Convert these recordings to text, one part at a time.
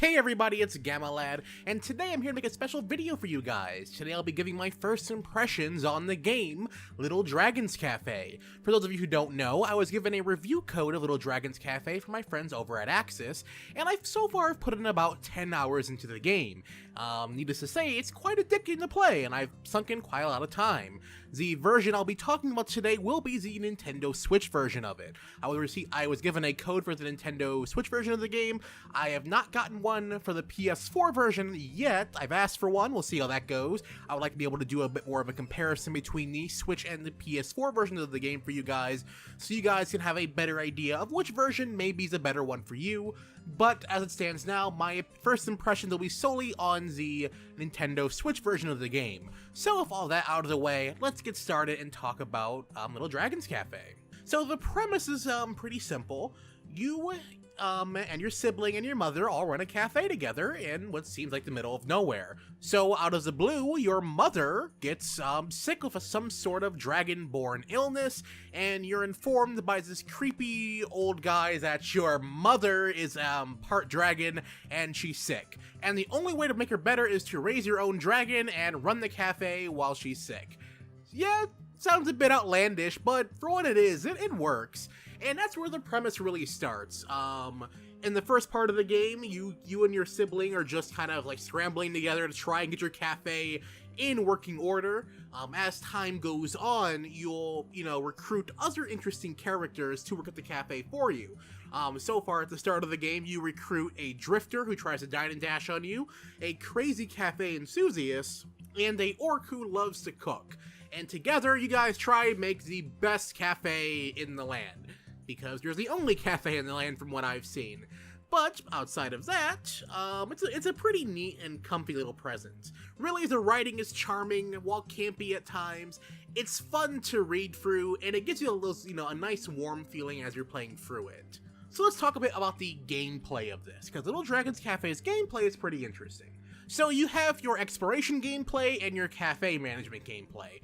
Hey everybody, it's Gamma Lad, and today I'm here to make a special video for you guys. Today I'll be giving my first impressions on the game, Little Dragon's Cafe. For those of you who don't know, I was given a review code of Little Dragon's Cafe from my friends over at Aksys, and I've so far put in about 10 hours into the game. Needless to say, it's quite addicting to play, and I've sunk in quite a lot of time. The version I'll be talking about today will be the Nintendo Switch version of it. I was given a code for the Nintendo Switch version of the game. I have not gotten one for the PS4 version yet. I've asked for one, we'll see how that goes. I would like to be able to do a bit more of a comparison between the Switch and the PS4 versions of the game for you guys, so you guys can have a better idea of which version maybe is a better one for you. But as it stands now, my first impressions will be solely on the Nintendo Switch version of the game. So with all that out of the way, let's get started and talk about Little Dragon's Cafe. So the premise is pretty simple. You and your sibling and your mother all run a cafe together in what seems like the middle of nowhere. So out of the blue, your mother gets sick with some sort of dragon-born illness, and you're informed by this creepy old guy that your mother is part dragon and she's sick. And the only way to make her better is to raise your own dragon and run the cafe while she's sick. Yeah, sounds a bit outlandish, but for what it is, it works. And that's where the premise really starts. In the first part of the game, you and your sibling are just kind of like scrambling together to try and get your cafe in working order. As time goes on, you'll, recruit other interesting characters to work at the cafe for you. So far at the start of the game, you recruit a drifter who tries to dine and dash on you, a crazy cafe enthusiast, and a orc who loves to cook. And together, you guys try and make the best cafe in the land, because you're the only cafe in the land from what I've seen. But outside of that, it's a pretty neat and comfy little present. Really, the writing is charming, while campy at times. It's fun to read through, and it gives you a little, a nice warm feeling as you're playing through it. So let's talk a bit about the gameplay of this, because Little Dragon's Cafe's gameplay is pretty interesting. So you have your exploration gameplay and your cafe management gameplay.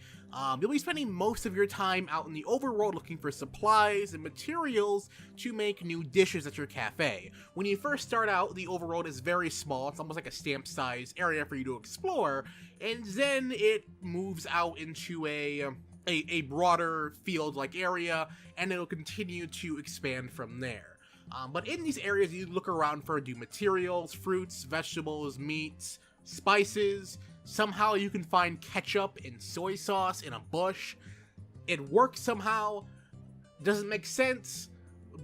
You'll be spending most of your time out in the overworld looking for supplies and materials to make new dishes at your cafe. When you first start out, the overworld is very small. It's almost like a stamp-sized area for you to explore, and then it moves out into a broader field-like area, and it'll continue to expand from there. But in these areas, you look around for new materials, fruits, vegetables, meats, spices. Somehow you can find ketchup and soy sauce in a bush. It works somehow. Doesn't make sense,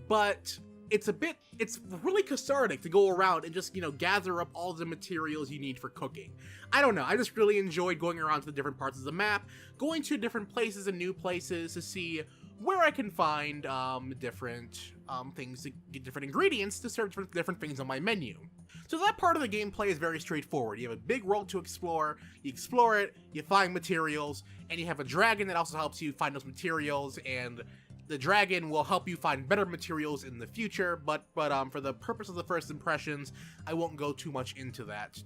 but it's really cathartic to go around and just, gather up all the materials you need for cooking. I don't know, I just really enjoyed going around to the different parts of the map, going to different places and new places to see where I can find different things to get different ingredients to serve different things on my menu. So that part of the gameplay is very straightforward. You have a big world to explore, you explore it, you find materials, and you have a dragon that also helps you find those materials, and the dragon will help you find better materials in the future, but for the purpose of the first impressions, I won't go too much into that.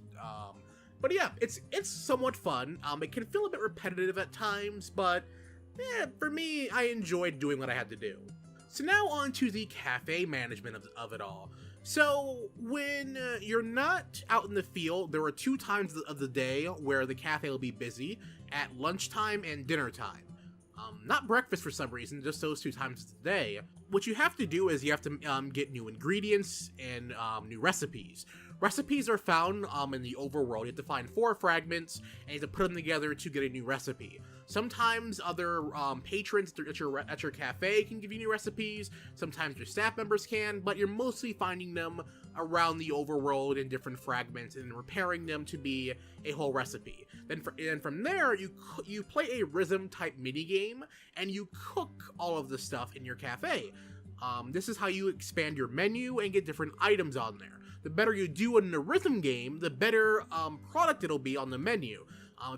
But yeah, it's somewhat fun. It can feel a bit repetitive at times, but for me, I enjoyed doing what I had to do. So now on to the cafe management of it all. So when you're not out in the field, there are 2 times of the day where the cafe will be busy, at lunchtime and dinner time. Not breakfast for some reason, just those 2 times of the day. What you have to do is you have to get new ingredients and new recipes. Recipes are found in the overworld. You have to find 4 fragments, and you have to put them together to get a new recipe. Sometimes other patrons at your cafe can give you new recipes, sometimes your staff members can, but you're mostly finding them around the overworld in different fragments and repairing them to be a whole recipe. Then from there, you play a rhythm-type minigame, and you cook all of the stuff in your cafe. This is how you expand your menu and get different items on there. The better you do in the rhythm game, the better product it'll be on the menu.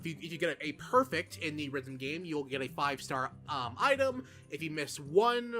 If you get a perfect in the rhythm game, you'll get a 5-star item. If you miss one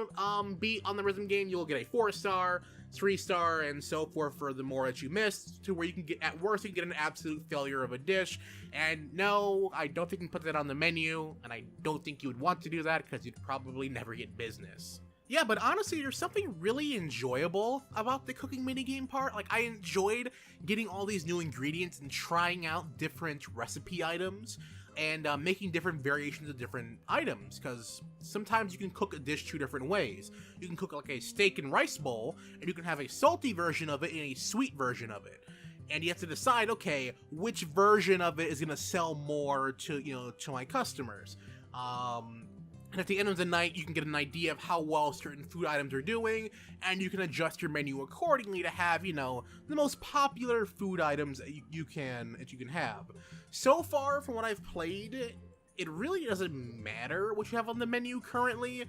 beat on the rhythm game, you'll get a 4-star, 3-star, and so forth for the more that you missed, to where you can get, at worst, you can get an absolute failure of a dish. And no, I don't think you can put that on the menu, and I don't think you would want to do that, because you'd probably never get business. Yeah, but honestly, there's something really enjoyable about the cooking minigame part. Like, I enjoyed getting all these new ingredients and trying out different recipe items and making different variations of different items, because sometimes you can cook a dish two different ways. You can cook like a steak and rice bowl, and you can have a salty version of it and a sweet version of it. And you have to decide, okay, which version of it is going to sell more to, to my customers. And at the end of the night, you can get an idea of how well certain food items are doing, and you can adjust your menu accordingly to have, the most popular food items that you can have. So far, from what I've played, it really doesn't matter what you have on the menu currently.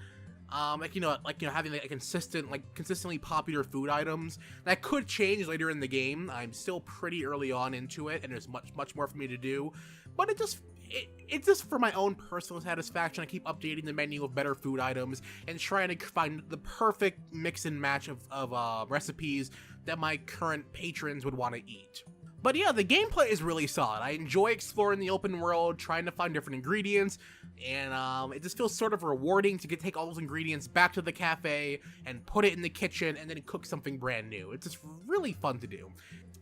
Having consistently popular food items that could change later in the game. I'm still pretty early on into it, and there's much more for me to do. But it's just for my own personal satisfaction. I keep updating the menu of better food items and trying to find the perfect mix and match of recipes that my current patrons would want to eat. But yeah, the gameplay is really solid. I enjoy exploring the open world, trying to find different ingredients, and it just feels sort of rewarding to take all those ingredients back to the cafe and put it in the kitchen and then cook something brand new. It's just really fun to do.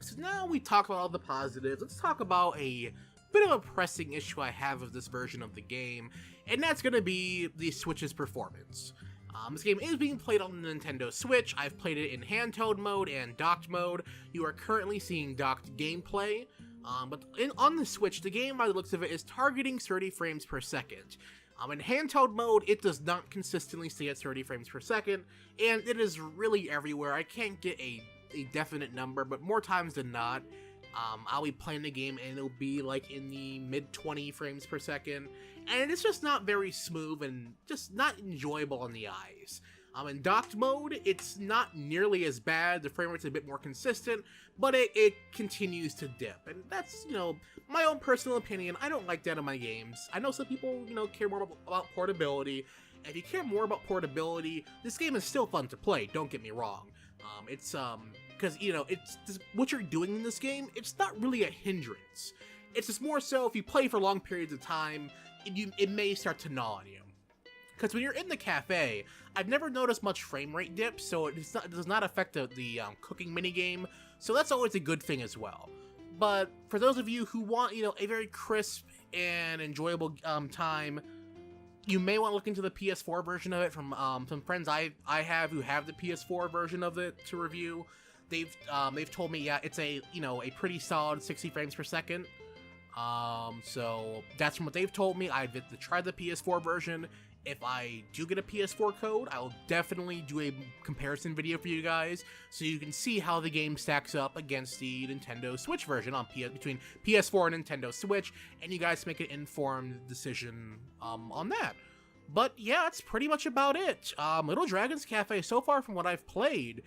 So now we talk about all the positives, let's talk about a bit of a pressing issue I have of this version of the game, and that's going to be the Switch's performance. This game is being played on the Nintendo Switch. I've played it in handheld mode and docked mode. You are currently seeing docked gameplay, but on the Switch, the game, by the looks of it, is targeting 30 frames per second. In handheld mode, it does not consistently stay at 30 frames per second, and it is really everywhere. I can't get a definite number, but more times than not, I'll be playing the game and it'll be like in the mid 20 frames per second, and it's just not very smooth and just not enjoyable on the eyes. In docked mode, it's not nearly as bad, the frame rate's a bit more consistent, but it continues to dip, and that's, my own personal opinion. I don't like that in my games. I know some people, care more about portability, and if you care more about portability, this game is still fun to play, don't get me wrong. Because, it's just, what you're doing in this game, it's not really a hindrance. It's just more so if you play for long periods of time, it may start to gnaw on you. Because when you're in the cafe, I've never noticed much frame rate dip, so it does not affect the cooking minigame, so that's always a good thing as well. But for those of you who want, a very crisp and enjoyable time, you may want to look into the PS4 version of it from some friends I have who have the PS4 version of it to review. They've told me, yeah, it's a pretty solid 60 frames per second. So that's from what they've told me. I've tried the PS4 version. If I do get a PS4 code, I'll definitely do a comparison video for you guys, so you can see how the game stacks up against the Nintendo Switch version between PS4 and Nintendo Switch, and you guys make an informed decision on that. But yeah, that's pretty much about it. Little Dragon's Cafe, so far from what I've played,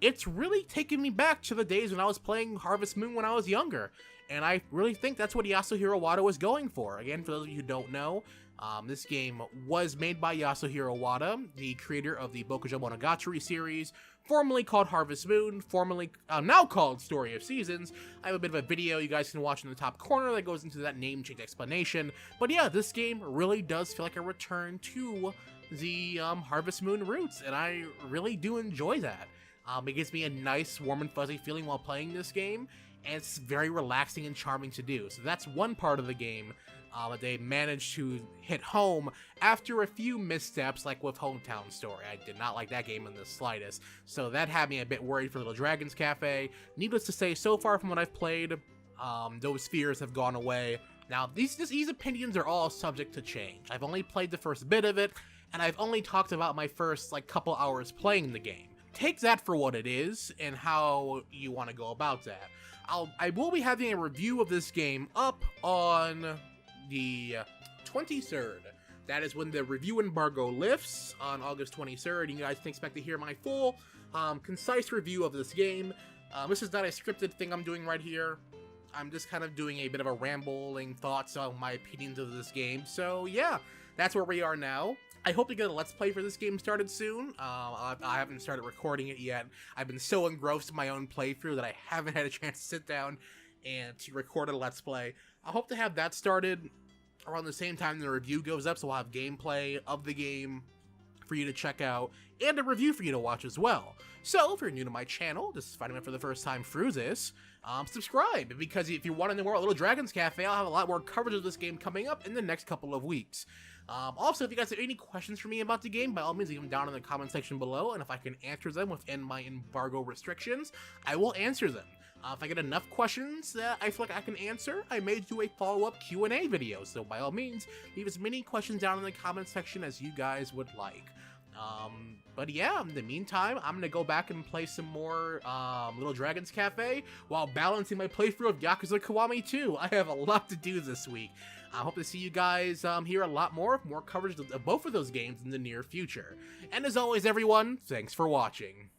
it's really taken me back to the days when I was playing Harvest Moon when I was younger, and I really think that's what Yasuhiro Wada was going for. Again, for those of you who don't know, this game was made by Yasuhiro Wada, the creator of the Bokujo Monogatari series, formerly called Harvest Moon, now called Story of Seasons. I have a bit of a video you guys can watch in the top corner that goes into that name change explanation. But yeah, this game really does feel like a return to the Harvest Moon roots, and I really do enjoy that. It gives me a nice, warm and fuzzy feeling while playing this game, and it's very relaxing and charming to do. So that's one part of the game that they managed to hit home after a few missteps, like with Hometown Story. I did not like that game in the slightest, so that had me a bit worried for Little Dragon's Cafe. Needless to say, so far from what I've played, those fears have gone away. Now, these opinions are all subject to change. I've only played the first bit of it, and I've only talked about my first, couple hours playing the game. Take that for what it is, and how you want to go about that. I will be having a review of this game up on the 23rd. That is when the review embargo lifts on August 23rd. You guys can expect to hear my full, concise review of this game. This is not a scripted thing I'm doing right here. I'm just kind of doing a bit of a rambling thoughts on my opinions of this game. So yeah, that's where we are now. I hope to get a Let's Play for this game started soon. I haven't started recording it yet. I've been so engrossed in my own playthrough that I haven't had a chance to sit down and to record a Let's Play. I hope to have that started around the same time the review goes up, so we'll have gameplay of the game for you to check out and a review for you to watch as well. So if you're new to my channel, just finding out for the first time through this, subscribe, because if you want to know more about Little Dragons Cafe, I'll have a lot more coverage of this game coming up in the next couple of weeks. Also, if you guys have any questions for me about the game, by all means, leave them down in the comment section below, and if I can answer them within my embargo restrictions, I will answer them. If I get enough questions that I feel like I can answer, I may do a follow-up Q&A video, so by all means, leave as many questions down in the comment section as you guys would like. But yeah, in the meantime, I'm gonna go back and play some more Little Dragons Cafe while balancing my playthrough of Yakuza Kiwami 2. I have a lot to do this week. I hope to see you guys here a lot more coverage of both of those games in the near future. And as always, everyone, thanks for watching.